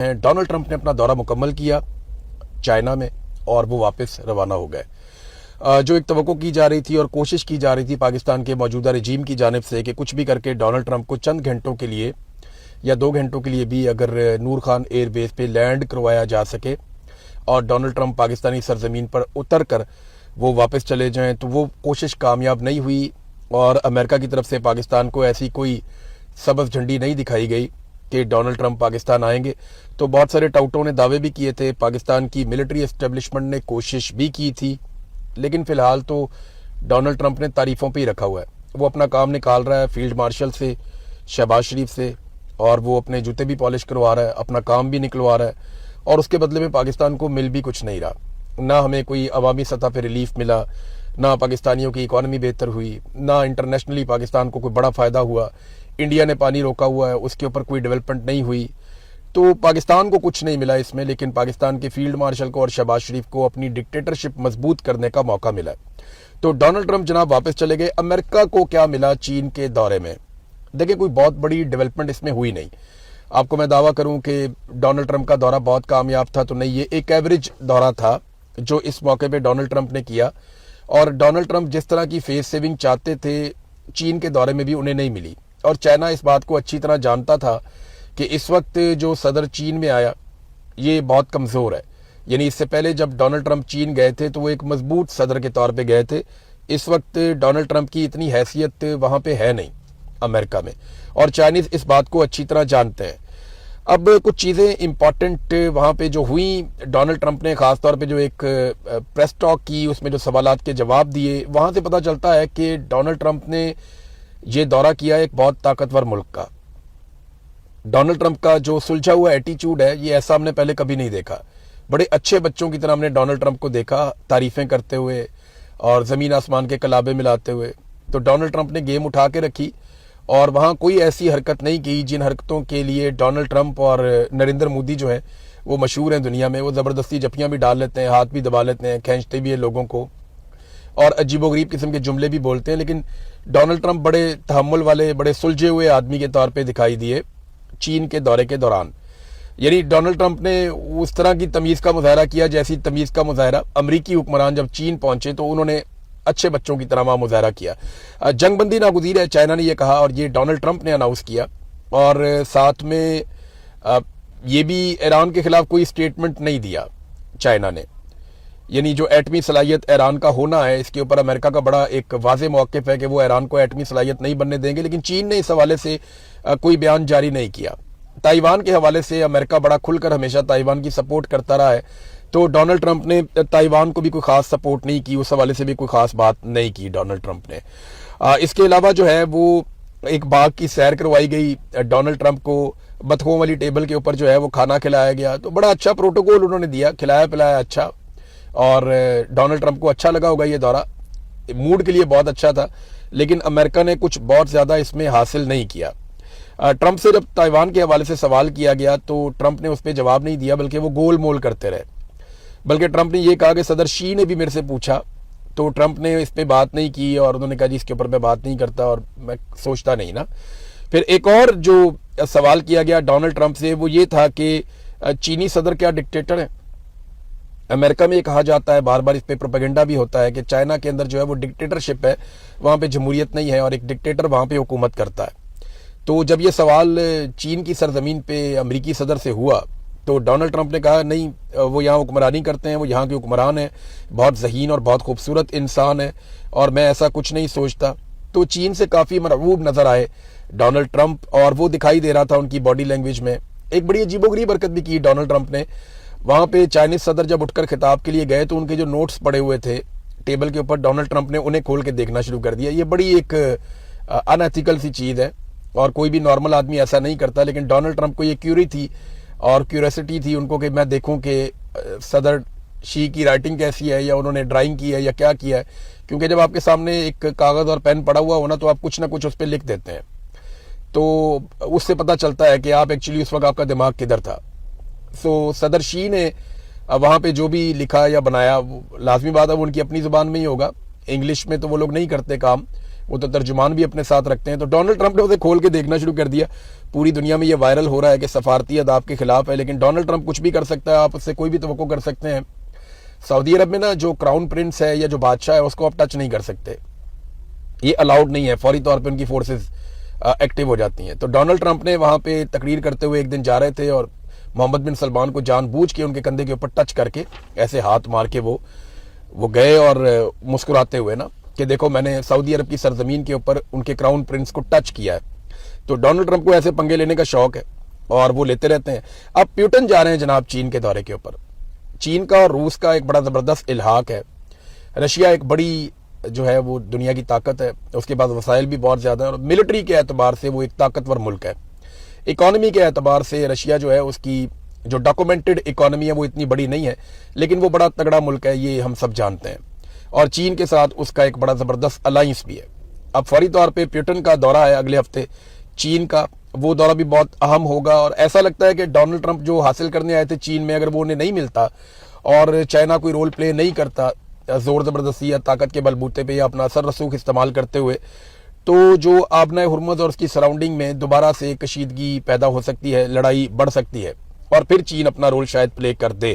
Donald Trump ने अपना दौरा मुकम्मल किया चाइना में और वो वापस रवाना हो गए। जो एक तवक्को की जा रही थी और कोशिश की जा रही थी पाकिस्तान के मौजूदा रजीम की जानिब से कि कुछ भी करके डोनाल्ड ट्रंप को चंद घंटों के लिए या 2 घंटों के लिए भी अगर नूर खान एयरबेस पे लैंड करवाया जा सके और डोनाल्ड ट्रंप पाकिस्तानी सरजमीन पर उतर कर वो वापस चले जाएं, तो वो कोशिश कामयाब नहीं हुई और अमेरिका की तरफ से पाकिस्तान को ऐसी कोई सबज झंडी नहीं दिखाई गई कि डोनाल्ड ट्रंप पाकिस्तान आएंगे। तो बहुत सारे टाउटों ने दावे भी किए थे, पाकिस्तान की मिलिट्री एस्टेब्लिशमेंट ने कोशिश भी की थी, लेकिन फिलहाल तो डोनाल्ड ट्रंप ने तारीफों पे ही रखा हुआ है। वो अपना काम निकाल रहा है फील्ड मार्शल से, शहबाज शरीफ से, और वो अपने जूते भी पॉलिश करवा रहा है, अपना काम भी निकलवा रहा है, और उसके बदले में पाकिस्तान को मिल भी कुछ नहीं रहा। ना हमें कोई अवामी सतह पर रिलीफ मिला, ना पाकिस्तानियों की इकॉनमी बेहतर हुई, ना इंटरनेशनली पाकिस्तान को कोई बड़ा फ़ायदा हुआ। इंडिया ने पानी रोका हुआ है, उसके ऊपर कोई डेवलपमेंट नहीं हुई, तो पाकिस्तान को कुछ नहीं मिला इसमें। लेकिन पाकिस्तान के फील्ड मार्शल को और शहबाज शरीफ को अपनी डिक्टेटरशिप मजबूत करने का मौका मिला। तो डोनाल्ड ट्रंप जनाब वापस चले गए। अमेरिका को क्या मिला चीन के दौरे में? देखिए, कोई बहुत बड़ी डेवलपमेंट इसमें हुई नहीं। आपको मैं दावा करूं कि डोनाल्ड ट्रंप का दौरा बहुत कामयाब था तो नहीं, ये एक एवरेज दौरा था जो इस मौके पे डोनाल्ड ट्रंप ने किया। और डोनाल्ड ट्रंप जिस तरह की फेस सेविंग चाहते थे चीन के दौरे में भी उन्हें नहीं मिली, और चाइना इस बात को अच्छी तरह जानता था कि इस वक्त जो सदर चीन में आया ये बहुत कमज़ोर है। यानी इससे पहले जब डोनाल्ड ट्रंप चीन गए थे तो वो एक मजबूत सदर के तौर पे गए थे। इस वक्त डोनाल्ड ट्रंप की इतनी हैसियत वहाँ पे है नहीं अमेरिका में, और चाइनीज़ इस बात को अच्छी तरह जानते हैं। अब कुछ चीज़ें इंपॉर्टेंट वहाँ पे जो हुई, डोनाल्ड ट्रंप ने ख़ास तौर पे जो एक प्रेस टॉक की, उसमें जो सवालात के जवाब दिए, वहाँ से पता चलता है कि डोनाल्ड ट्रंप ने ये दौरा किया एक बहुत ताकतवर मुल्क का। डोनाल्ड ट्रंप का जो सुलझा हुआ एटीट्यूड है, ये ऐसा हमने पहले कभी नहीं देखा। बड़े अच्छे बच्चों की तरह हमने डोनाल्ड ट्रंप को देखा, तारीफ़ें करते हुए और ज़मीन आसमान के कलाबे मिलाते हुए। तो डोनाल्ड ट्रंप ने गेम उठा के रखी और वहाँ कोई ऐसी हरकत नहीं की जिन हरकतों के लिए डोनाल्ड ट्रंप और नरेंद्र मोदी जो हैं वो मशहूर हैं दुनिया में। वो ज़बरदस्ती जफ्फियाँ भी डाल लेते हैं, हाथ भी दबा लेते हैं, खींचते भी हैं लोगों को, और अजीबोगरीब किस्म के जुमले भी बोलते हैं। लेकिन डोनाल्ड ट्रंप बड़े तहम्मुल वाले, बड़े सुलझे हुए आदमी के तौर पे दिखाई दिए चीन के दौरे के दौरान। यानी डोनाल्ड ट्रंप ने उस तरह की तमीज़ का मुजाहरा किया जैसी तमीज़ का मुजाहरा अमरीकी हुक्मरान जब चीन पहुंचे तो उन्होंने अच्छे बच्चों की तरह वहाँ मुजाहरा किया। जंगबंदी नागुज़ीर है, चाइना ने यह कहा, और ये डोनाल्ड ट्रंप ने अनाउंस किया। और साथ में ये भी ईरान के खिलाफ कोई स्टेटमेंट नहीं दिया चाइना ने। यानी जो एटमी सलाहियत ईरान का होना है, इसके ऊपर अमेरिका का बड़ा एक वाज़े मौक़िफ़ है कि वो ईरान को एटमी सलाहियत नहीं बनने देंगे। लेकिन चीन ने इस हवाले से कोई बयान जारी नहीं किया। ताइवान के हवाले से अमेरिका बड़ा खुलकर हमेशा ताइवान की सपोर्ट करता रहा है, तो डोनाल्ड ट्रंप ने ताइवान को भी कोई ख़ास सपोर्ट नहीं की, उस हवाले से भी कोई ख़ास बात नहीं की डोनाल्ड ट्रंप ने। इसके अलावा जो है वो एक बाग की सैर करवाई गई, डोनाल्ड ट्रंप को बतखों वाली टेबल के ऊपर जो है वो खाना खिलाया गया। तो बड़ा अच्छा प्रोटोकॉल उन्होंने दिया, खिलाया पिलाया अच्छा, और डोनाल्ड ट्रंप को अच्छा लगा होगा ये दौरा, मूड के लिए बहुत अच्छा था। लेकिन अमेरिका ने कुछ बहुत ज़्यादा इसमें हासिल नहीं किया। ट्रंप से जब ताइवान के हवाले से सवाल किया गया तो ट्रंप ने उस पर जवाब नहीं दिया, बल्कि वो गोल मोल करते रहे। बल्कि ट्रंप ने ये कहा कि सदर शी ने भी मेरे से पूछा, तो ट्रंप ने इस पर बात नहीं की और उन्होंने कहा जी इसके ऊपर मैं बात नहीं करता और मैं सोचता नहीं ना। फिर एक और जो सवाल किया गया डोनाल्ड ट्रंप से वो ये था कि चीनी सदर क्या डिक्टेटर है? अमेरिका में ये कहा जाता है, बार बार इस पर प्रोपेगेंडा भी होता है कि चाइना के अंदर जो है वो डिक्टेटरशिप है, वहाँ पे जमहूरियत नहीं है और एक डिक्टेटर वहाँ पे हुकूमत करता है। तो जब ये सवाल चीन की सरजमीन पे अमरीकी सदर से हुआ तो डोनाल्ड ट्रंप ने कहा नहीं, वो यहाँ हुक्मरानी करते हैं, वो यहाँ के हुक्मरान हैं, बहुत ज़हीन और बहुत खूबसूरत इंसान है और मैं ऐसा कुछ नहीं सोचता। तो चीन से काफ़ी मरऊब नज़र आए डोनाल्ड ट्रंप, और वो दिखाई दे रहा था उनकी बॉडी लैंग्वेज में। एक बड़ी अजीबोगरीब हरकत भी की डोनाल्ड ट्रंप ने। वहाँ पे चाइनीज़ सदर जब उठकर खिताब के लिए गए तो उनके जो नोट्स पड़े हुए थे टेबल के ऊपर, डोनाल्ड ट्रंप ने उन्हें खोल के देखना शुरू कर दिया। ये बड़ी एक अनएथिकल सी चीज़ है और कोई भी नॉर्मल आदमी ऐसा नहीं करता। लेकिन डोनाल्ड ट्रंप को ये क्यूरी थी और क्यूरियोसिटी थी उनको कि मैं देखूं कि सदर शी की राइटिंग कैसी है, या उन्होंने ड्राइंग की है या क्या किया है। क्योंकि जब आपके सामने एक कागज़ और पेन पड़ा हुआ हो ना तो आप कुछ ना कुछ उस पर लिख देते हैं, तो उससे पता चलता है कि आप एक्चुअली उस वक्त आपका दिमाग किधर था। सो सदर शी ने वहाँ पे जो भी लिखा या बनाया, लाजमी बात है वो उनकी अपनी ज़ुबान में ही होगा। इंग्लिश में तो वो लोग नहीं करते काम, وہ تو ترجمان بھی اپنے ساتھ رکھتے ہیں. تو ڈونلڈ ٹرمپ نے اسے کھول کے دیکھنا شروع کر دیا. پوری دنیا میں یہ وائرل ہو رہا ہے کہ سفارتی اداب کے خلاف ہے, لیکن ڈونلڈ ٹرمپ کچھ بھی کر سکتا ہے, آپ اس سے کوئی بھی توقع کر سکتے ہیں. سعودی عرب میں نا جو کراؤن پرنس ہے یا جو بادشاہ ہے اس کو آپ ٹچ نہیں کر سکتے, یہ الاؤڈ نہیں ہے, فوری طور پہ ان کی فورسز ایکٹیو ہو جاتی ہیں. تو ڈونلڈ ٹرمپ نے وہاں پہ تقریر کرتے ہوئے ایک دن جا رہے تھے اور محمد بن سلمان کو جان بوجھ کے ان کے کندھے کے اوپر ٹچ کر کے ایسے ہاتھ مار کے وہ گئے اور مسکراتے ہوئے نا کہ دیکھو میں نے سعودی عرب کی سرزمین کے اوپر ان کے کراؤن پرنس کو ٹچ کیا ہے. تو ڈونلڈ ٹرمپ کو ایسے پنگے لینے کا شوق ہے اور وہ لیتے رہتے ہیں. اب پیوٹن جا رہے ہیں جناب چین کے دورے کے اوپر. چین کا اور روس کا ایک بڑا زبردست الحاق ہے. رشیا ایک بڑی جو ہے وہ دنیا کی طاقت ہے, اس کے بعد وسائل بھی بہت زیادہ ہیں, اور ملٹری کے اعتبار سے وہ ایک طاقتور ملک ہے. اکانومی کے اعتبار سے رشیا جو ہے اس کی جو ڈاکومنٹڈ اکانومی ہے وہ اتنی بڑی نہیں ہے, لیکن وہ بڑا تگڑا ملک ہے, یہ ہم سب جانتے ہیں. اور چین کے ساتھ اس کا ایک بڑا زبردست الائنس بھی ہے. اب فوری طور پہ پیوٹن کا دورہ ہے اگلے ہفتے چین کا, وہ دورہ بھی بہت اہم ہوگا. اور ایسا لگتا ہے کہ ڈونلڈ ٹرمپ جو حاصل کرنے آئے تھے چین میں, اگر وہ انہیں نہیں ملتا اور چائنا کوئی رول پلے نہیں کرتا زور زبردستی یا طاقت کے بلبوتے پہ یا اپنا اثر رسوخ استعمال کرتے ہوئے, تو جو آبنائے ہرمز اور اس کی سراؤنڈنگ میں دوبارہ سے کشیدگی پیدا ہو سکتی ہے, لڑائی بڑھ سکتی ہے, اور پھر چین اپنا رول شاید پلے کر دے.